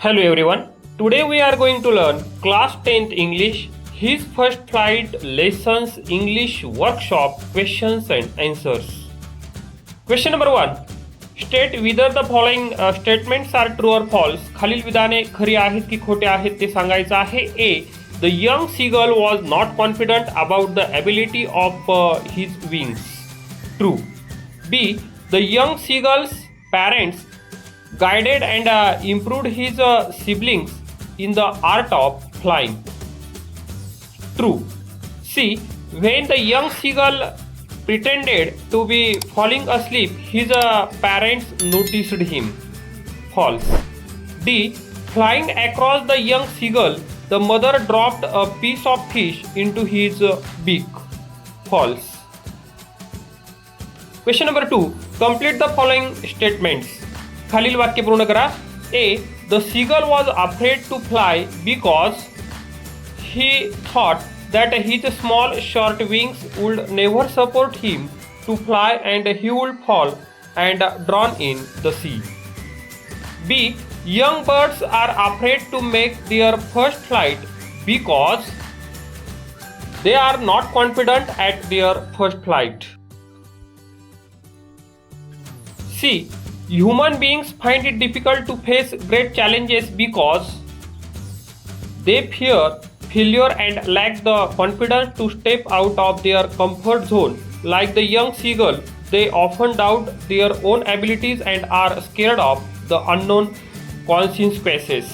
Hello everyone. Today we are going to learn class 10th English, his first flight lessons English workshop questions and answers. Question number 1. State whether the following statements are true or false. खालील विधाने खरी आहेत की खोटे आहेत ते सांगायचं आहे. A. The young seagull was not confident about the ability of his wings. True. B. The young seagull's parents guided and improved his siblings in the art of flying. True. C. When the young seagull pretended to be falling asleep, his parents noticed him. False. D. Flying across the young seagull, the mother dropped a piece of fish into his beak. False. Question number 2. Complete the following statements. खालील वाक्य पूर्ण करा. A. The seagull was afraid to fly because he thought that his small short wings would never support him to fly and he would fall and drown in the sea. B. Young birds are afraid to make their first flight because they are not confident at their first flight. C. Human beings find it difficult to face great challenges because they fear failure and lack the confidence to step out of their comfort zone. Like the young seagull, they often doubt their own abilities and are scared of the unknown consequences.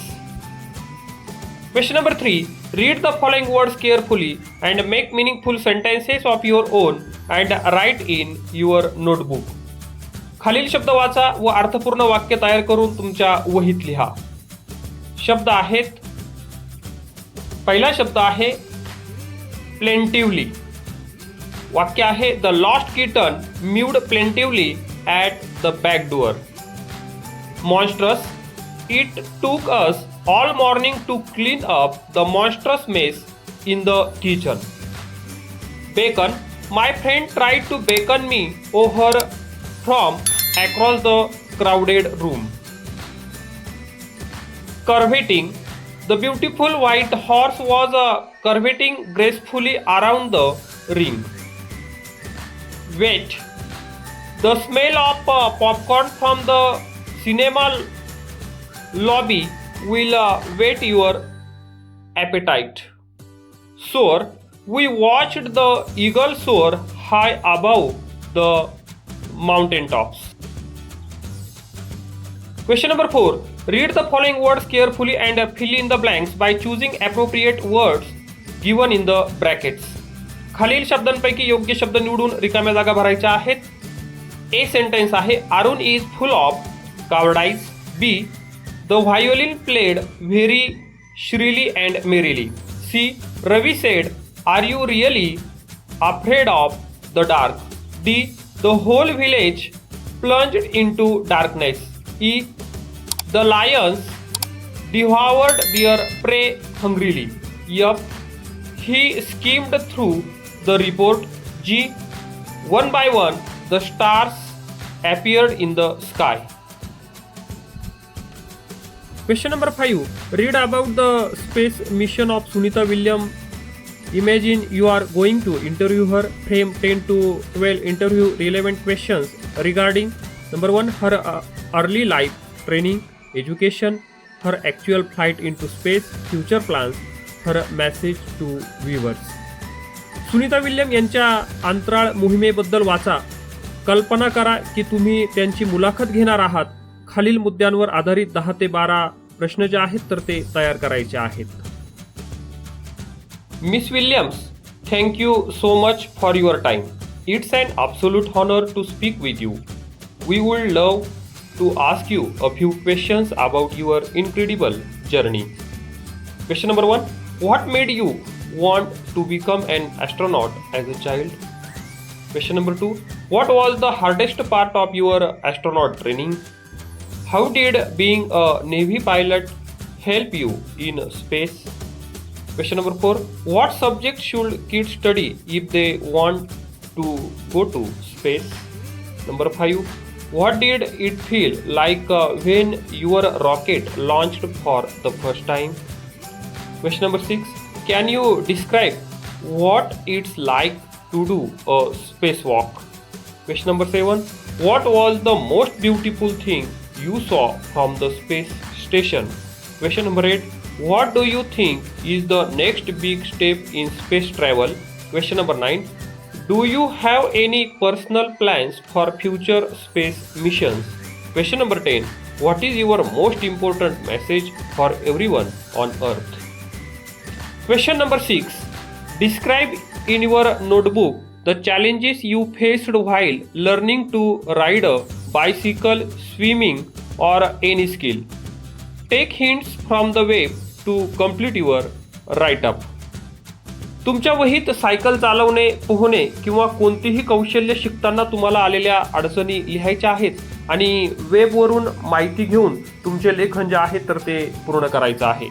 Question number 3. Read the following words carefully and make meaningful sentences of your own and write in your notebook. खालील शब्द वाचा व अर्थपूर्ण वाक्य तयार करून तुमच्या वहीत लिहा. शब्द आहेत. पहिला शब्द आहे प्लेंटिवली. वाक्य आहे the lost kitten mewed plaintively at the back door. Monstrous it took us all morning to clean up the monstrous mess in the kitchen. Beckon my friend tried to beckon me over from across the crowded room. Curveting, the beautiful white horse was curveting gracefully around the ring. Wait, the smell of popcorn from the cinema lobby will whet your appetite. Soar, we watched the eagle soar high above the mountain tops. Question number 4. Read the following words carefully and fill in the blanks by choosing appropriate words given in the brackets. खालील शब्दांपैकी योग्य शब्द निवडून रिकाम्या जागा भरायच्या आहेत. A sentence आहे Arun is full of cowardice. B. The violin played very shrilly and merrily. C. Ravi said, are you really afraid of the dark? D. The whole village plunged into darkness. E. The lions devoured their prey hungrily. F. He skimmed through the report. G. One by one, the stars appeared in the sky. Question number 5. Read about the space mission of Sunita Williams. Imagine you are going to interview her. Frame 10 to 12 interview relevant questions regarding number 1. Her early life, training, education, her actual flight into space, future plans, her message to viewers. Sunita William यांच्या अंतराळ मोहिमेबद्दल वाचा. कल्पना करा की तुम्ही त्यांची मुलाखत घेणार आहात. खालील मुद्द्यांवर आधारित 10 ते 12 प्रश्न जे आहेत तर ते तयार करायचे आहेत. Miss Williams, thank you so much for your time. It's an absolute honor to speak with you. We would love to ask you a few questions about your incredible journey. Question number 1. What made you want to become an astronaut as a child? Question number 2. What was the hardest part of your astronaut training? How did being a Navy pilot help you in space? Question number 4. What subject should kids study if they want to go to space? Number 5. What did it feel like when your rocket launched for the first time? Question number 6. Can you describe what it's like to do a spacewalk? Question number 7. What was the most beautiful thing you saw from the space station? Question number 8. What do you think is the next big step in space travel? Question number 9. Do you have any personal plans for future space missions? Question number 10. What is your most important message for everyone on Earth? Question number 6. Describe in your notebook the challenges you faced while learning to ride a bicycle, swimming, or any skill. Take hints from the web to complete your write-up. तुमच्या वहीत cycle चालवणे, पोहणे किंवा कोणतेही कौशल्य शिकताना तुम्हाला आलेल्या अडचणी लिहायच्या आहेत आणि वेबवरून माहिती घेऊन तुमचे लेखन जे आहे तर ते पूर्ण करायचं आहे.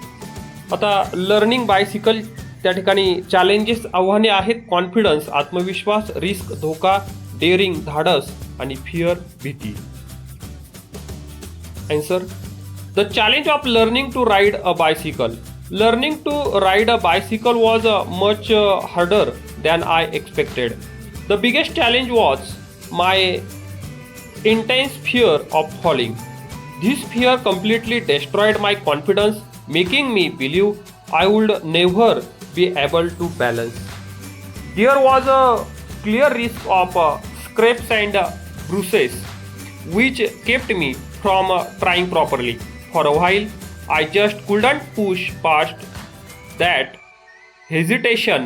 आता लर्निंग बायसिकल त्या ठिकाणी चॅलेंजेस आव्हाने आहेत कॉन्फिडन्स आत्मविश्वास, रिस्क धोका, डेअरिंग धाडस आणि फिअर भीती. Answer. The challenge of learning to ride a bicycle. Learning to ride a bicycle was much harder than I expected. The biggest challenge was my intense fear of falling. This fear completely destroyed my confidence, making me believe I would never be able to balance. There was a clear risk of scrapes and bruises, which kept me from trying properly. For a while, I just couldn't push past that hesitation.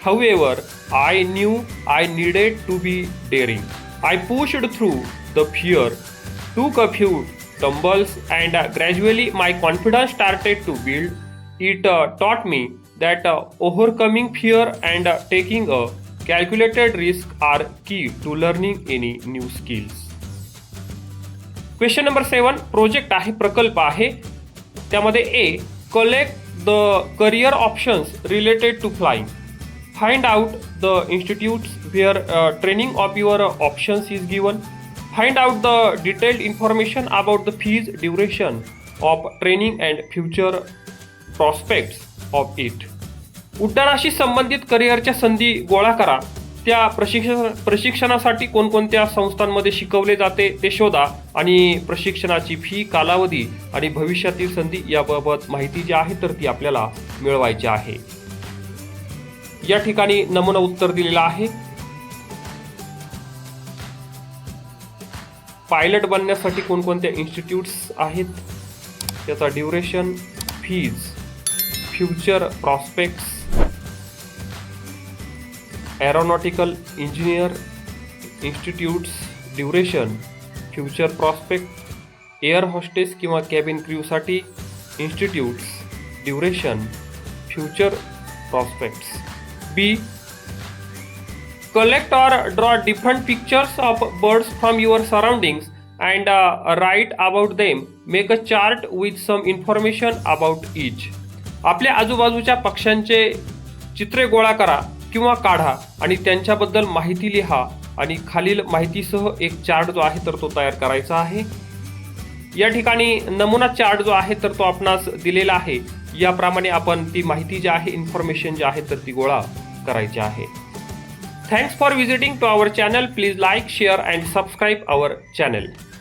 However, I knew I needed to be daring. I pushed through the fear, took a few tumbles, and gradually my confidence started to build. It taught me that overcoming fear and taking a calculated risk are key to learning any new skills. Question number 7 project आहे, प्रकल्प आहे. त्यामध्ये A. Collect the career options related to flying. Find out the institutes where training of your options is given. Find out the detailed information about the fees, duration of training and future prospects of it. उड्डाणाशी संबंधित करिअरच्या संधी गोळा करा. त्या प्रशिक्षणासाठी कोणकोणत्या संस्थांमध्ये शिकवले जाते ते शोधा आणि प्रशिक्षणाची फी, कालावधी आणि भविष्यातील संधी याबाबत माहिती जी आहे तर ती आपल्याला मिळवायची आहे. या ठिकाणी नमुना उत्तर दिलेला आहे. पायलट बनण्यासाठी कोणकोणत्या इन्स्टिट्यूट्स आहेत, त्याचा duration, fees, future prospects, aeronautical engineer institutes, duration, future prospect, air hostess किंवा कॅबिन क्रूसाठी institutes, duration, future prospects. B. Collect or draw different pictures of birds from your surroundings and write about them. Make a chart with some information about each. आपल्या आजूबाजूच्या पक्ष्यांचे चित्रे गोळा करा किंवा काढा आणि त्यांच्याबद्दल माहिती लिहा आणि खालील माहितीसह एक चार्ट जो आहे तर तो तयार करायचा आहे. या ठिकाणी नमुना चार्ट जो आहे तर तो आपणास दिलेला आहे. याप्रमाणे आपण ती माहिती जी आहे, इन्फॉर्मेशन जी आहे तर ती गोळा करायची आहे. Thanks for visiting to our channel. Please like, share and subscribe our channel.